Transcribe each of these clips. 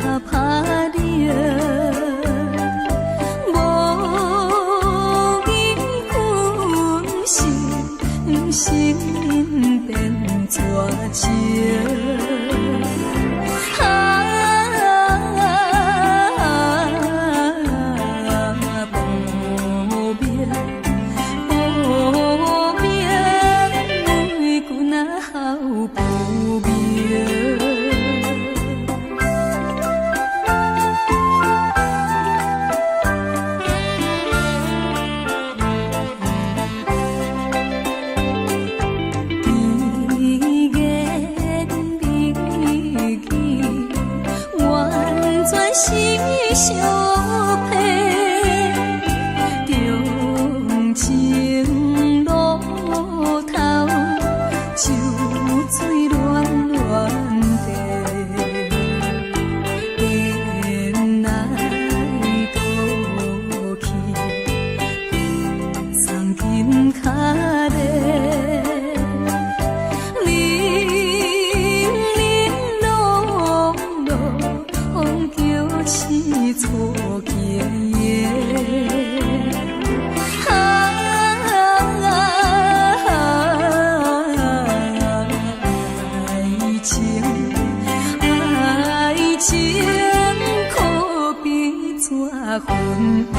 打掠，无义分心变绝情。是相配，重情路头，酒水乱乱地，缘来倒去，送金脚咧。是错行的，爱情可比怎分配？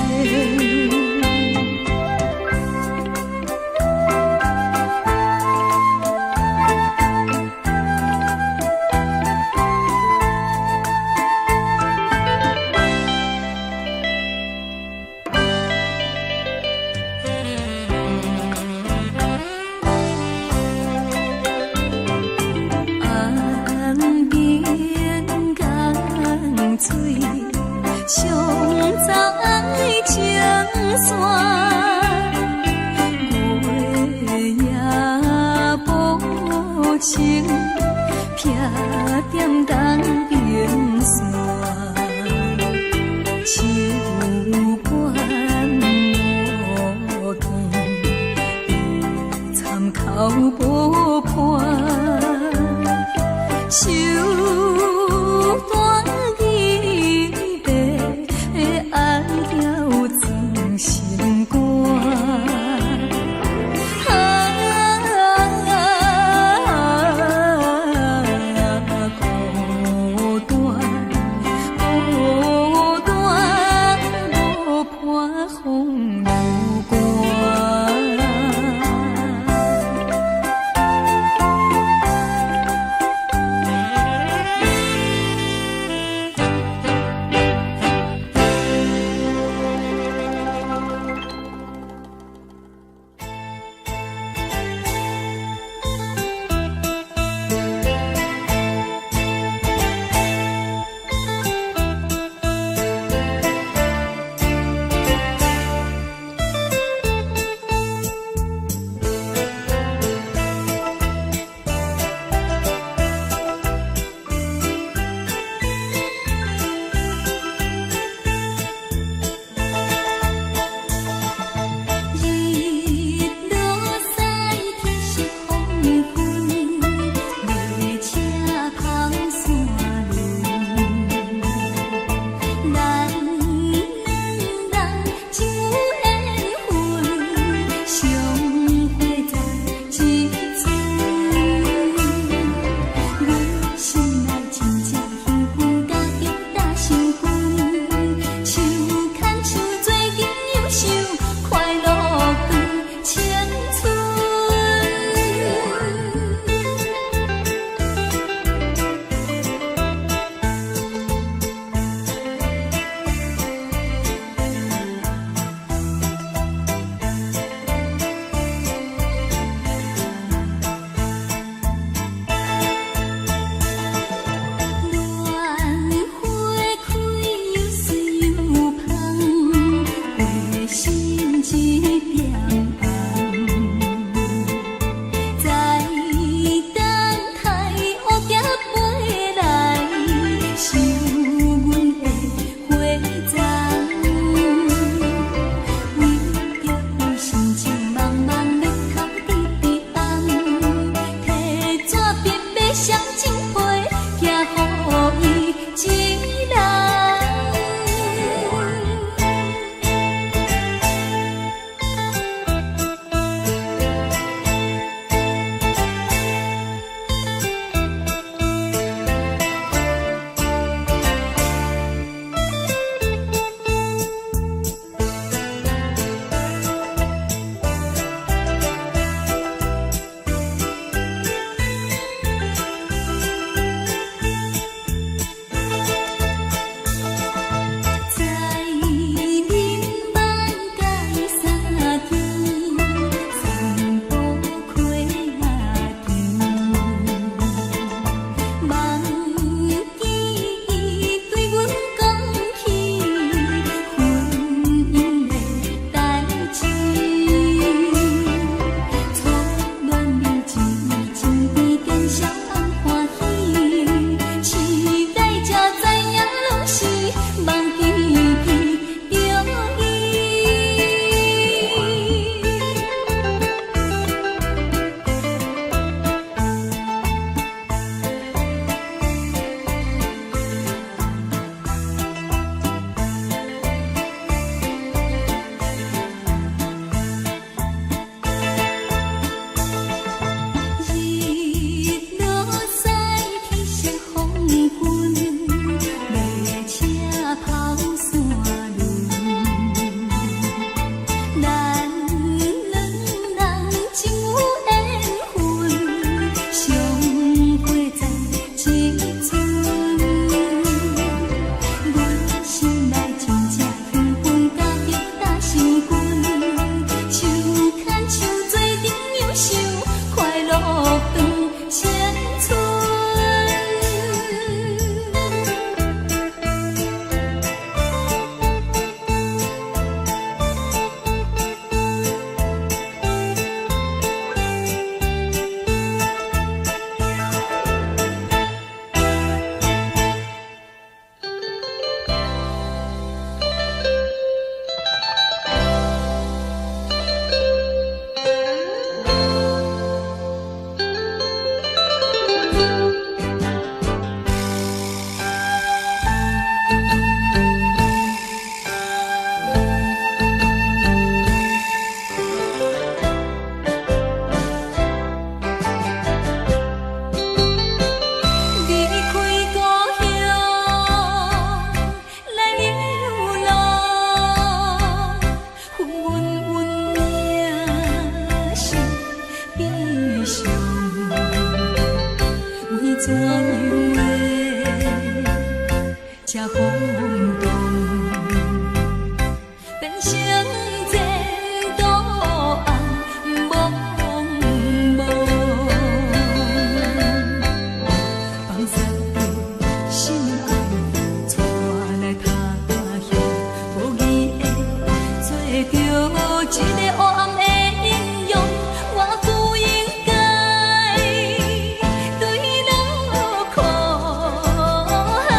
水上在情线，月夜无情，撇点东边线，手管无见，参考无伴，手段。心肝，孤这轰动，变成前途暗茫茫。放散着心爱，带我来他乡，无意的做着一个黑暗的英雄，我不应该对路苦海。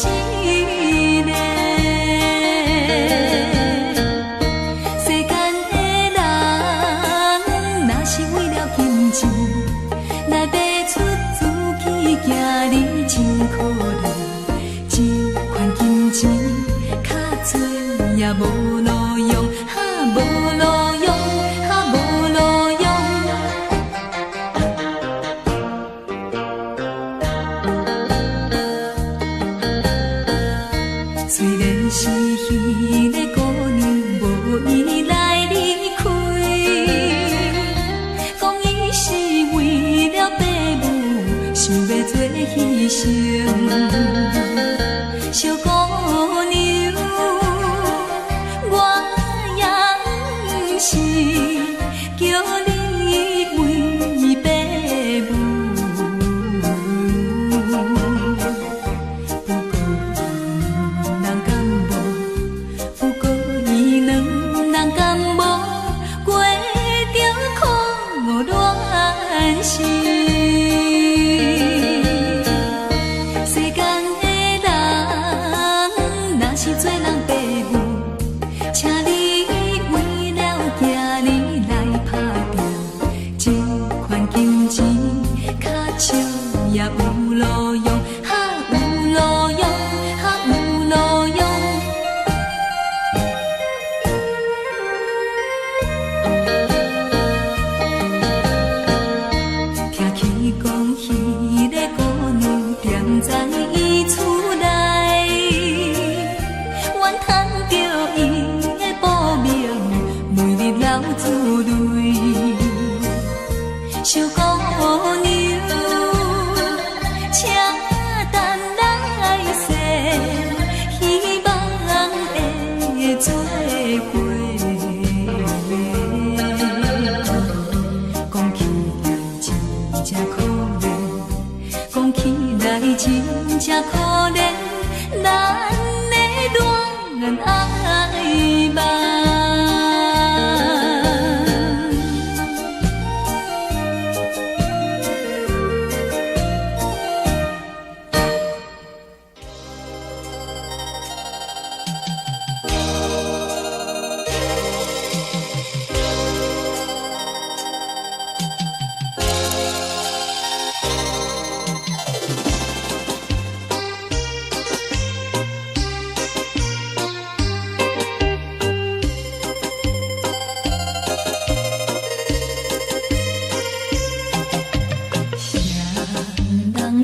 一个。世间的人，若是为了金钱，来爬出自己行你真可怜。这款金钱较多也无路用，无路用，无路用。虽然是彼个姑娘无意来离开，讲伊是为了爸母，想要做牺牲。小姑娘，我也不是叫你为爸母，不过人敢无，不过伊两人敢无过着苦乱世。也有路用，有路用，有路用。听起讲彼个姑娘踮在伊厝内，怨叹着伊的报名，每日流珠泪。小姑娘。请等来世，希望会做伙。讲起来真正可怜，讲起来真正可怜，咱的恋爱梦。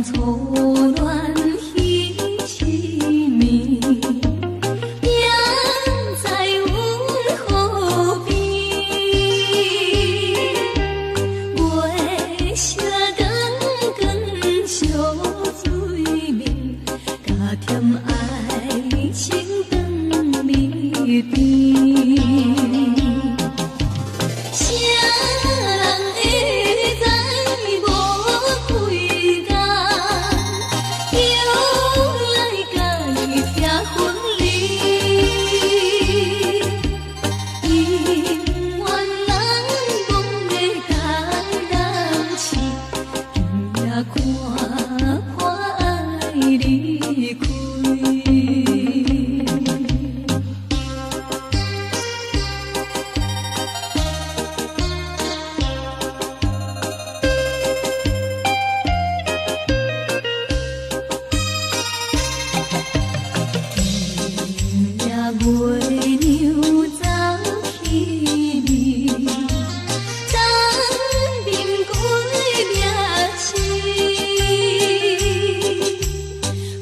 错乱彼痴迷，行在阮河边，月色光光照水面，加添爱情长蜜甜。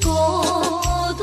孤单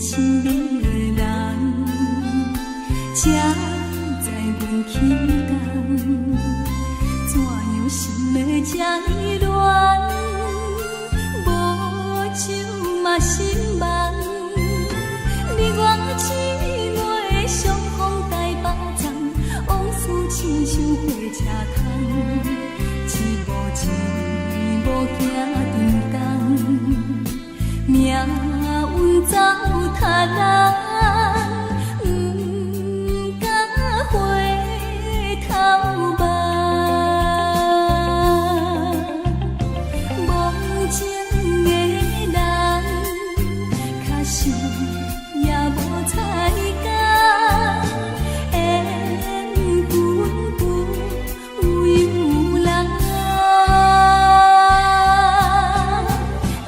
亲你的人，才知阮起工，怎样心的这乱，无酒嘛心梦，你我姊妹相逢台北站，往事亲像火车窗，一步一步行长工，命运走塔人，不敢回头望。梦情的人，假想也无彩工，缘分不由人。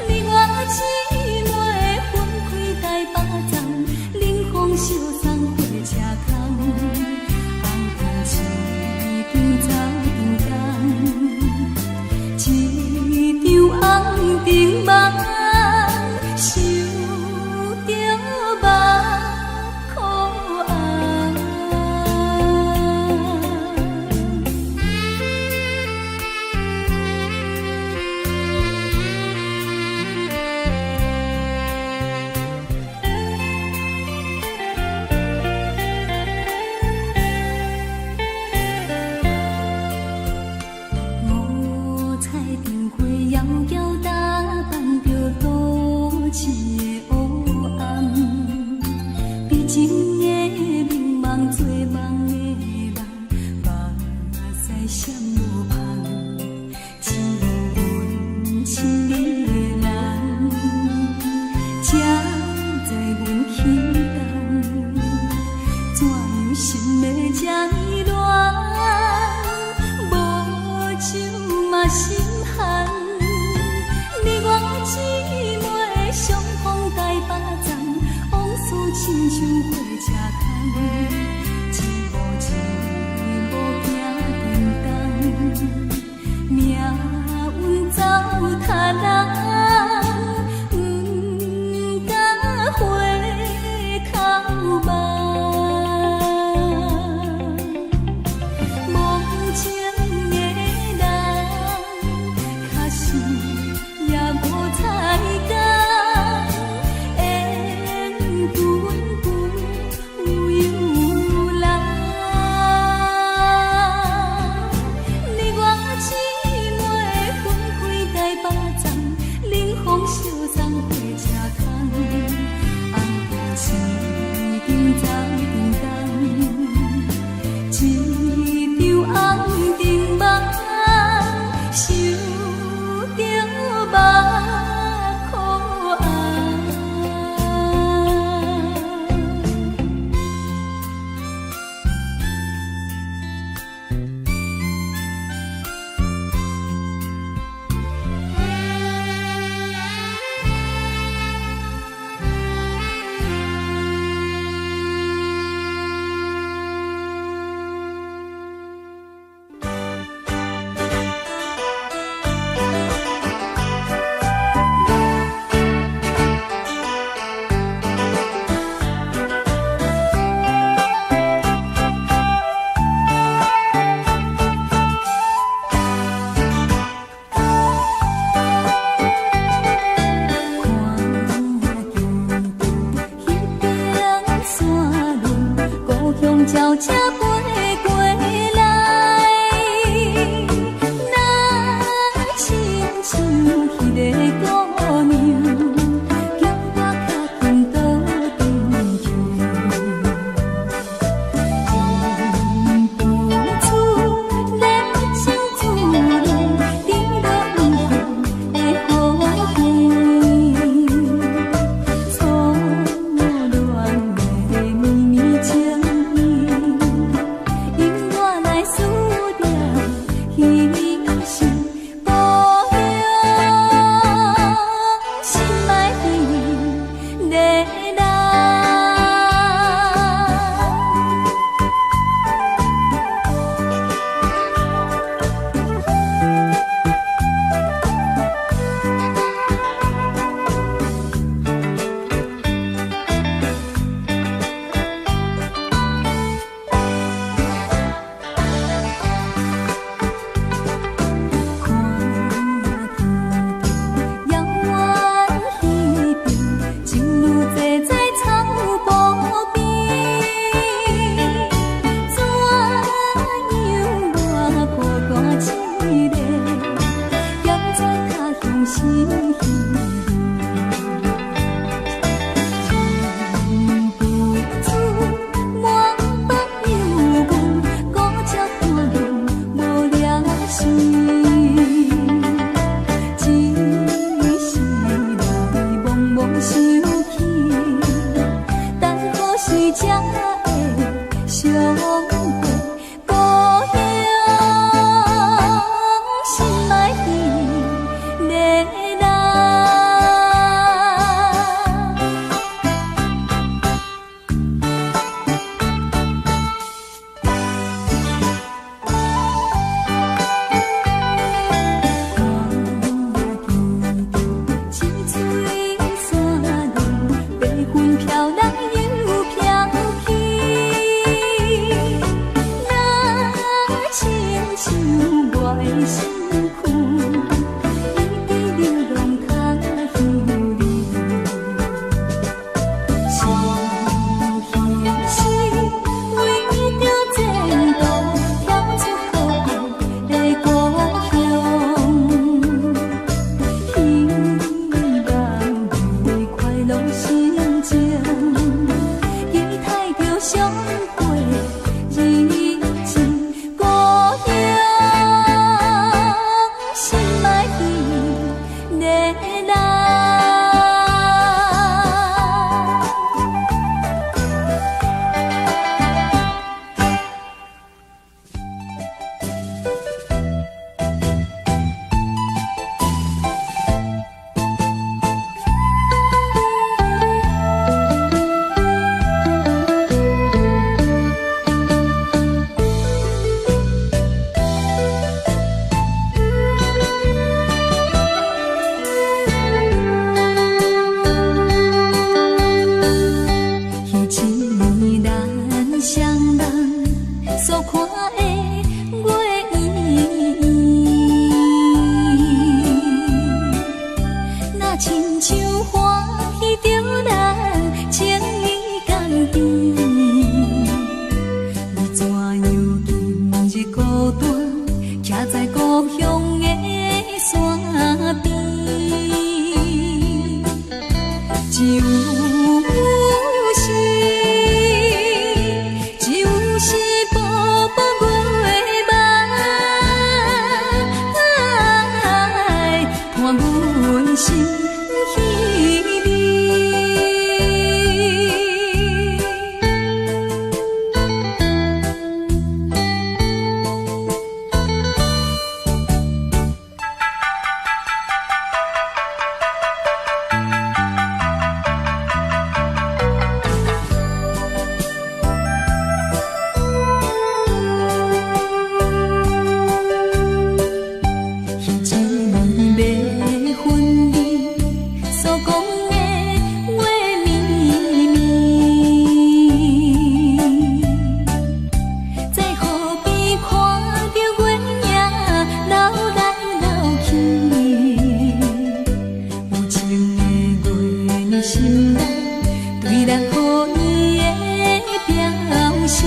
你我姊妹分开台北站，冷风相送火车空，红灯市场走长工，一场红灯梦，想着目眶红。五彩灯花遥遥打扮着都市的黑暗，比情的迷茫做梦的人，目屎闪无香，只有阮亲你的人，才知阮起工，怎样心的这乱，无酒嘛心寒。你我姊妹相逢台北站，往事亲像火车空，一步一步行长工，命运走塔人，不敢回头望。梦情的人，假想也无彩工，缘分不由人。你我姊妹分开台北站，冷风相送火车空，红灯市场走长工，一场红灯梦，想着目眶红。鸟车飞过来，那亲像迄个姑娘，叫我脚紧倒转去。人不出人情自然，甜落雨雨的好天，错乱的绵绵情意。人又飘去，若亲像我的身躯，伊伫流浪他乡里，心是为着前途跳出告别的故乡。心情，期待着相会日子，故乡心爱的恋人。所看的月圆，若亲像欢喜着咱情意共甜，你怎样今日孤单，徛在故乡的山边，就是步步月梦，伴阮心稀微。心内对咱好意的表示，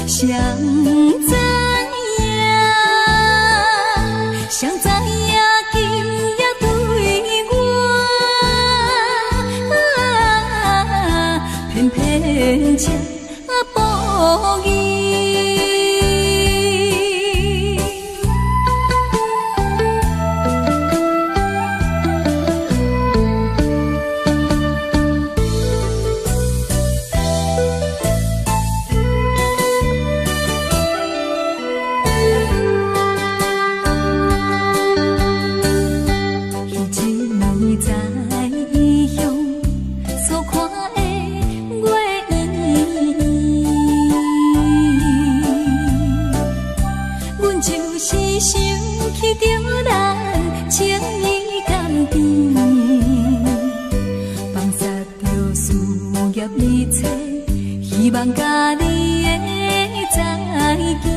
谁知影，谁知影，今夜对我偏偏请无义。在异乡所看的月圆，阮就是想起着咱情意甘甜，放下着事业一切，希望甲你的再见。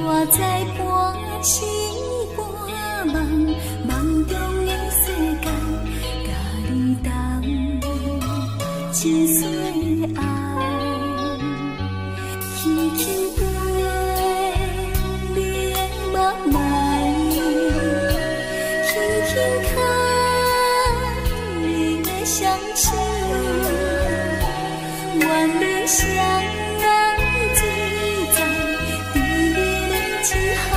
我在半醒半梦，梦中的世界，甲你同清水的爱，轻轻飞，你的目来，轻轻看，你的双手，愿你是。人醉在甜蜜的痴汉，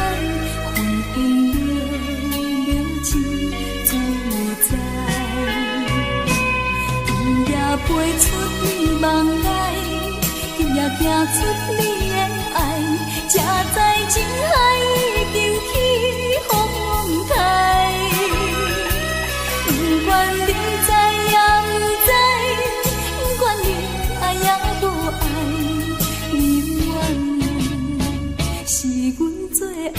纷纷渺渺真自在。伊也飞出你梦内，伊也行出你的爱，才知情海已经起风台。不管你知也不知，不管你爱也无爱，你愿是阮最爱，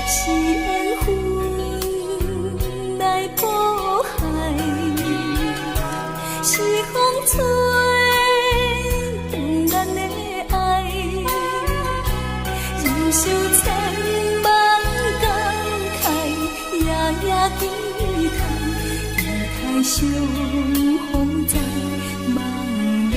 是缘分来破坏，是风吹断咱的爱，忍受千万感慨，夜夜期待相逢在梦内。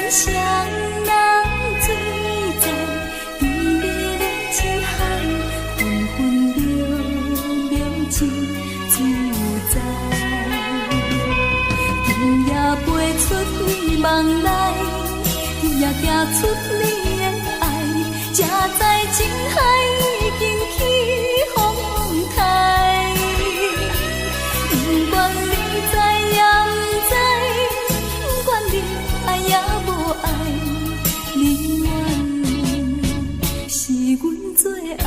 双人醉在甜蜜的痴汉，纷纷渺渺真自在。伊也飞出你梦内，伊也行出你的爱，才知情海已经起风台。不管你知也不知，不管你爱也无爱，你愿是阮最爱，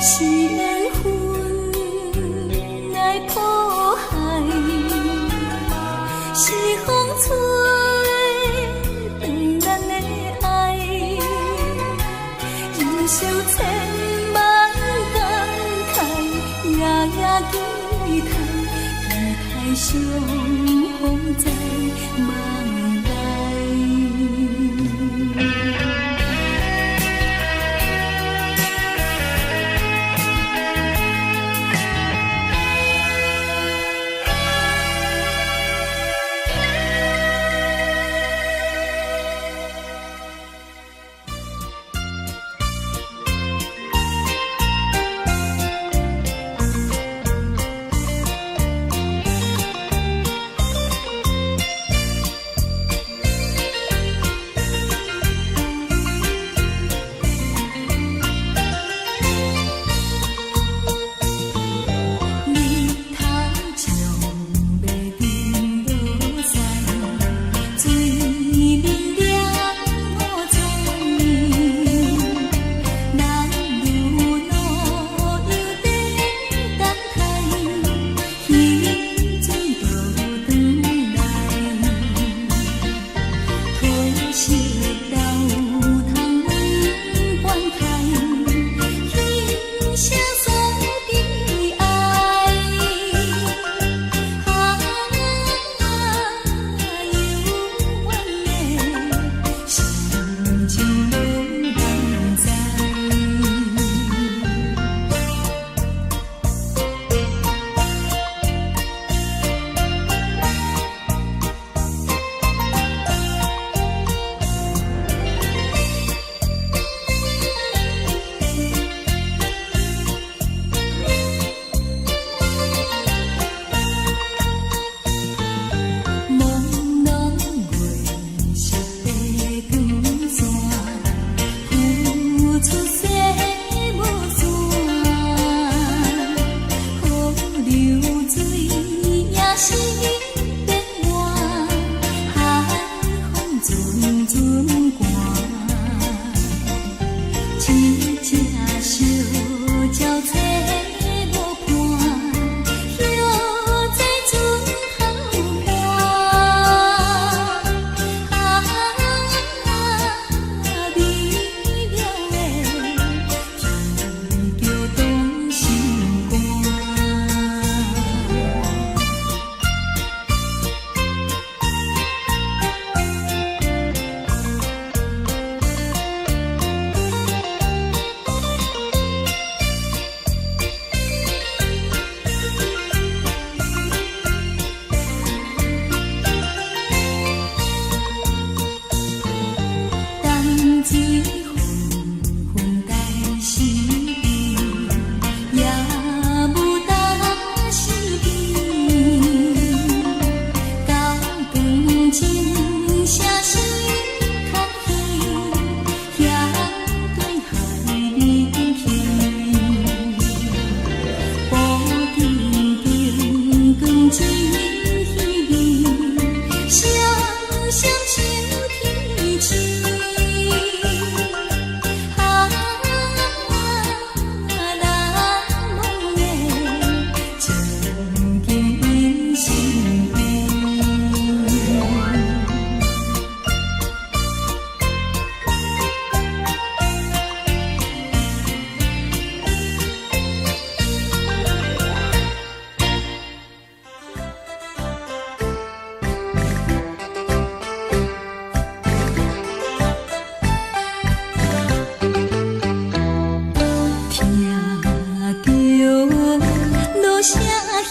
是缘分来破坏，是风吹断咱的爱，忍受千万感慨，夜夜期待相逢在梦内。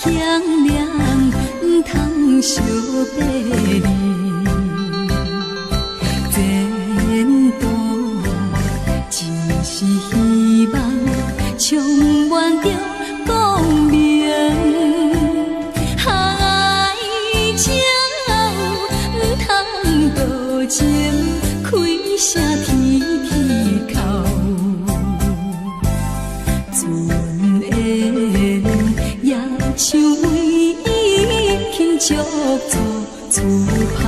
响亮，唔通相别离。前途真是希望，充满着光明。爱情唔通多情，开声天天哭。船缘也像为轻足足厝旁。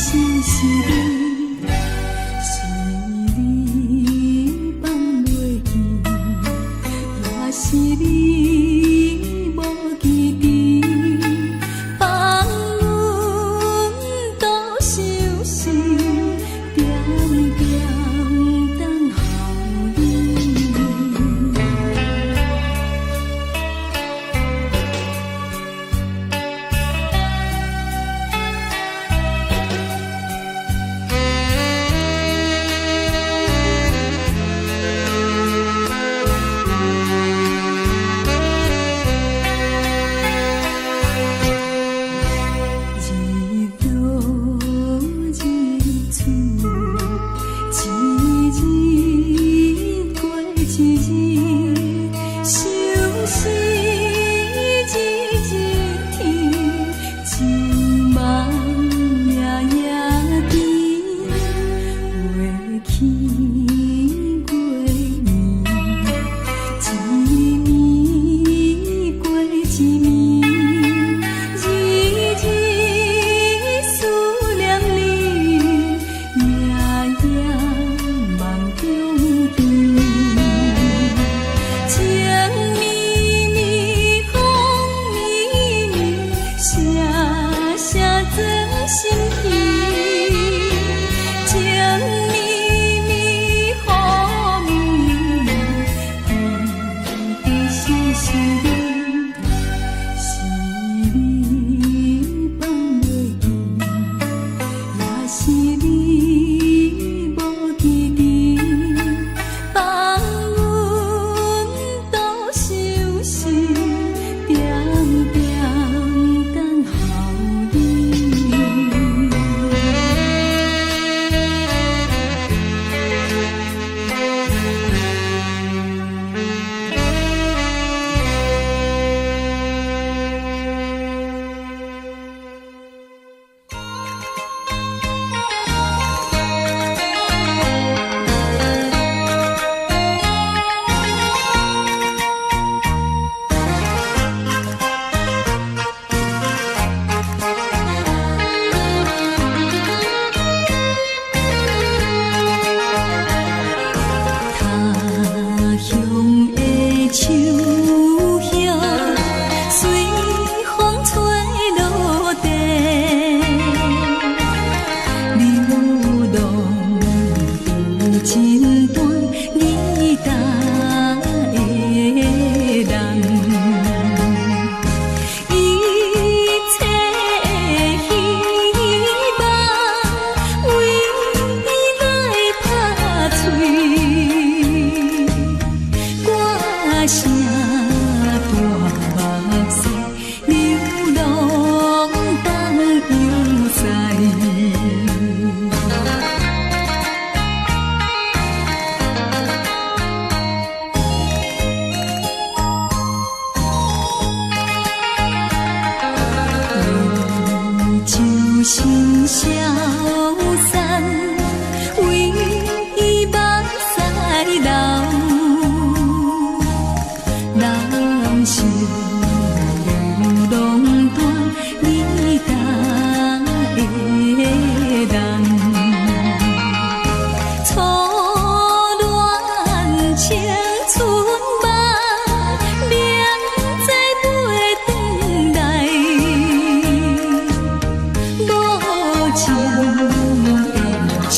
是是你，是你放袂记，也是你无记忆，放阮多伤心，点点等候你。心消散，为目屎流，人生路拢短，你答的人，初恋青春梦，明知袂转来。无情的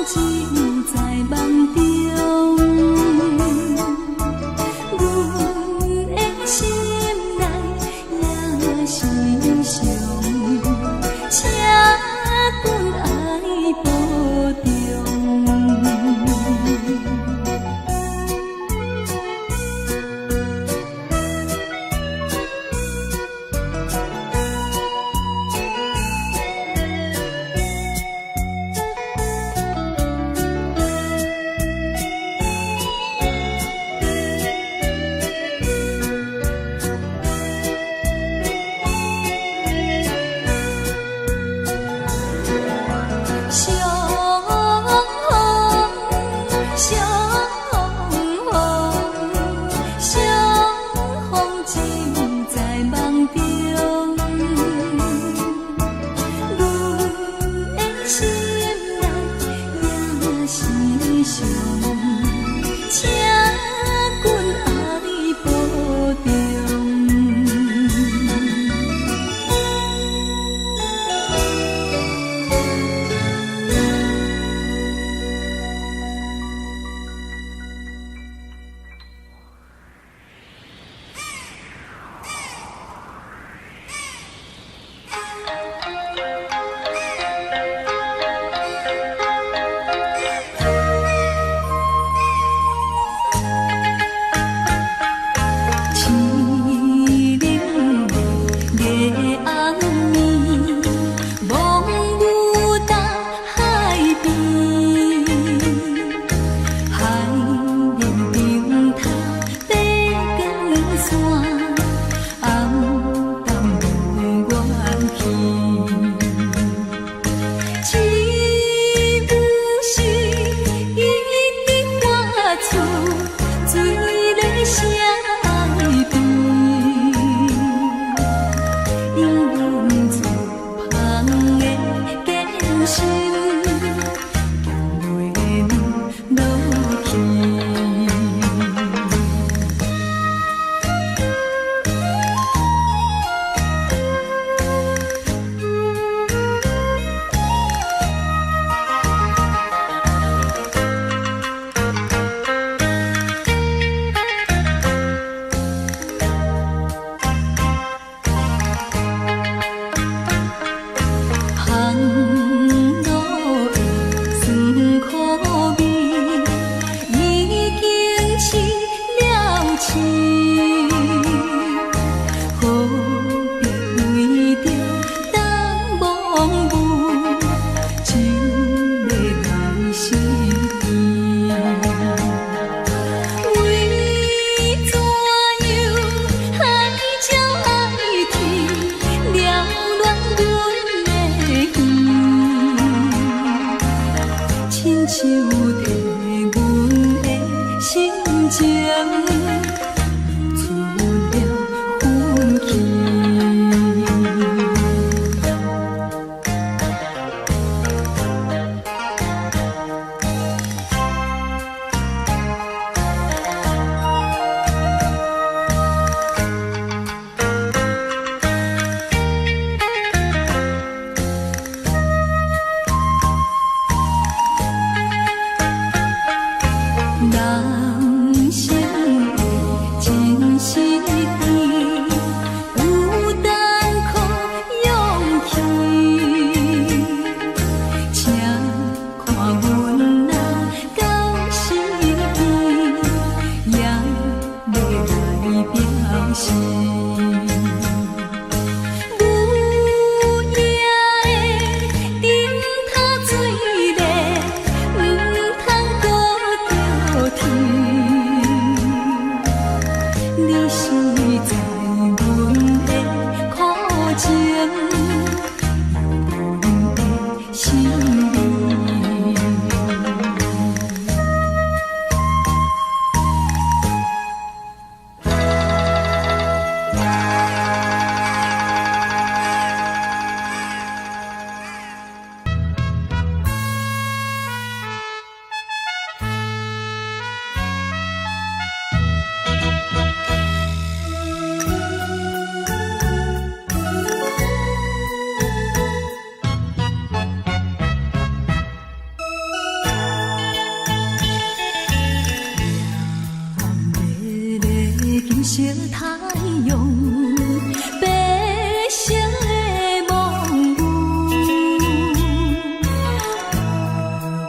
情在梦中，阮的心内也是伤，请君爱保重。人生色太阳，白色的梦舞，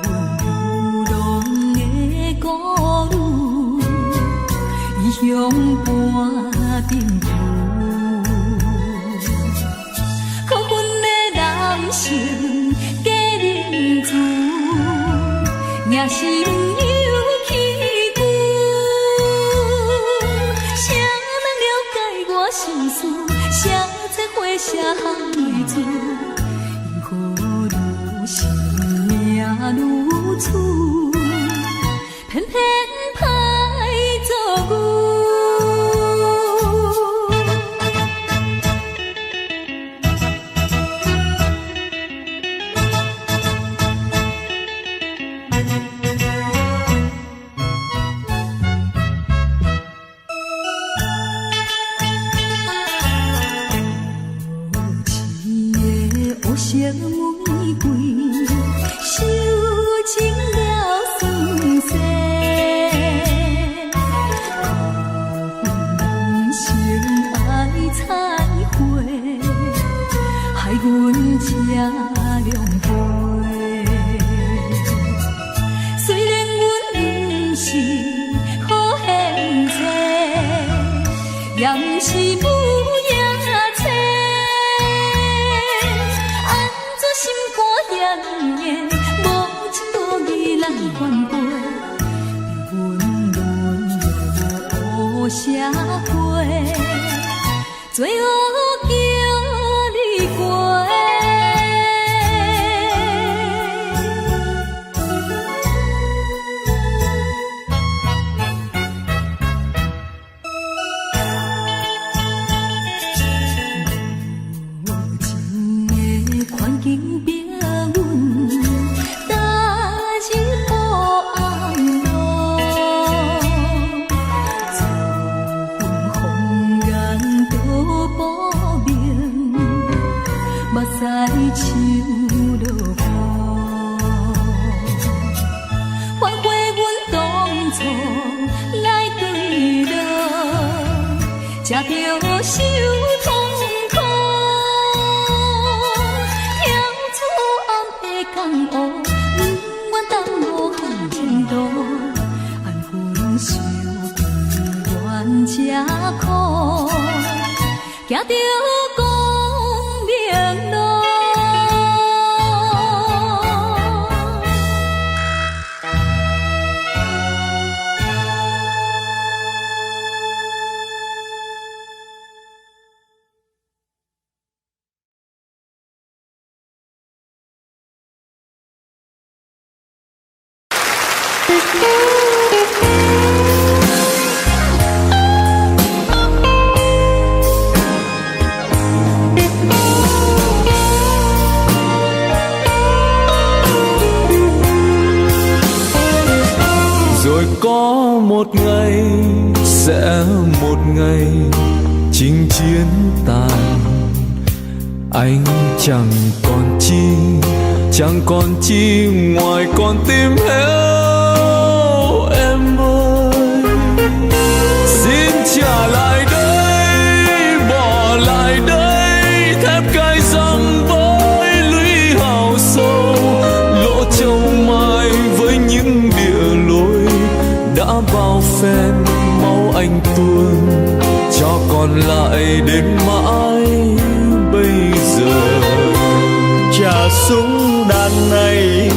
流浪的孤女，异乡伴阵雨。可阮的男性假认字，也是温柔起句。谁人了解我心事？谁在花写行字？因何愈是命愈处，偏偏歹做牛。色玫瑰，收情了酸涩，人生爱彩花，害阮吃凉杯。虽然阮不是好现世，也不是母野妻。心肝炎炎，无情多义人反背，阮沦落乌社会，罪恶叫你过。无情的环境逼阮，大日黑暗路，走分风眼都不明，目屎像落雨，反悔阮当初爱对落，才着受痛苦。江湖，不愿耽误行前途，安分守己，愿吃苦，行着光明路。Rồi có một ngày sẽ một ngày chinh chiến tàn, anh chẳng còn chi ngoài con tim héo em ơi. Xin trả lại đây, bỏ lại đây thép gai răng với lũy hào sâu, lỗ châu mai với những địa lối đã bao phen máu anh tuôn, cho còn lại đến mãi bây giờ. Trà súng đàn này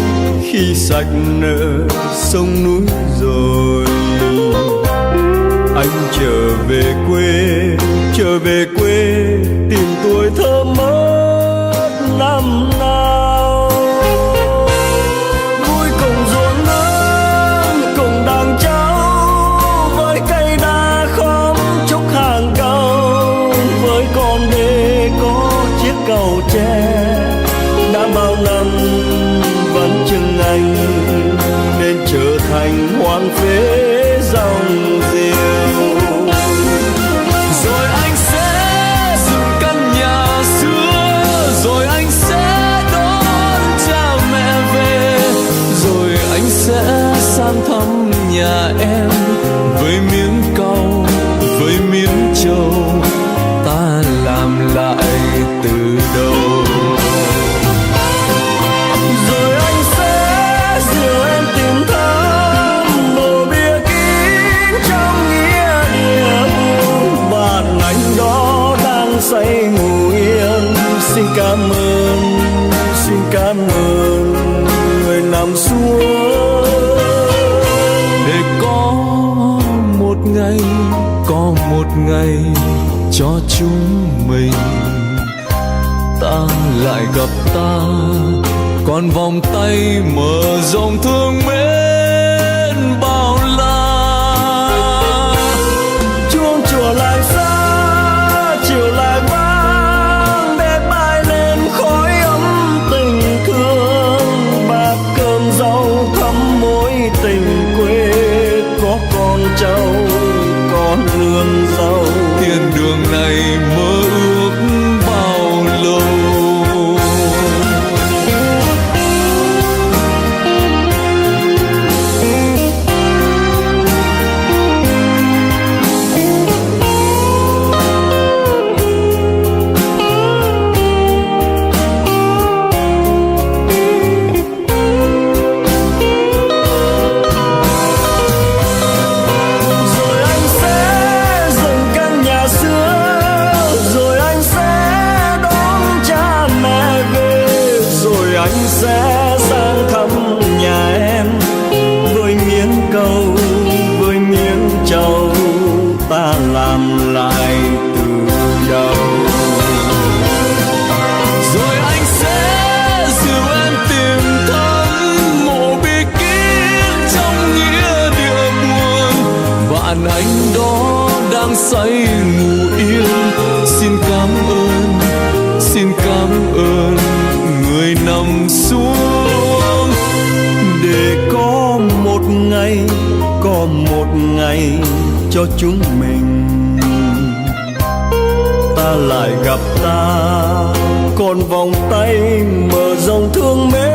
khi sạch nợ sông núi rồi, anh trở về quê tìm tuổi thơ mất năm nào. Vui cùng ruộng nương cùng đàn cháu, với cây đa khóm trúc hàng cao, với con đê có chiếc cầu tre đã bao năm vẫn chừng anh, nên trở thành hoang phế dòng diều. Rồi anh sẽ dựng căn nhà xưa, rồi anh sẽ đón cha mẹ về, rồi anh sẽ sang thăm nhà em với miếng cau, với miếng lại từ đầu. Rồi anh sẽ dìu em tìm thăm mộ bia kín trong nghĩa địa buồn. Bạn anh đó đang say ngủ yên. Xin cảm ơn người nằm xuống. Để có một ngày cho chúng mình, ta lại gặp ta, còn vòng tay mở rộng thương mến bao la. Chuông chùa lại xa, chiều lại vang, để bay lên khói ấm tình thương. Bát cơm rau thắm mối tình quê, có con cháu có nương rau. Thiên đường này mơ ước bao lâu. Sẽ sang thăm nhà em với miếng câu, với miếng trầu, ta làm lại từ đầu. Rồi anh sẽ dìu em tìm thăm mộ bia kín trong nghĩa địa buồn. Bạn anh đó đang say ngủ yên. Xin cảm ơn người nằm xuống. Để có một ngày cho chúng mình, ta lại gặp ta, còn vòng tay mở rộng thương mến.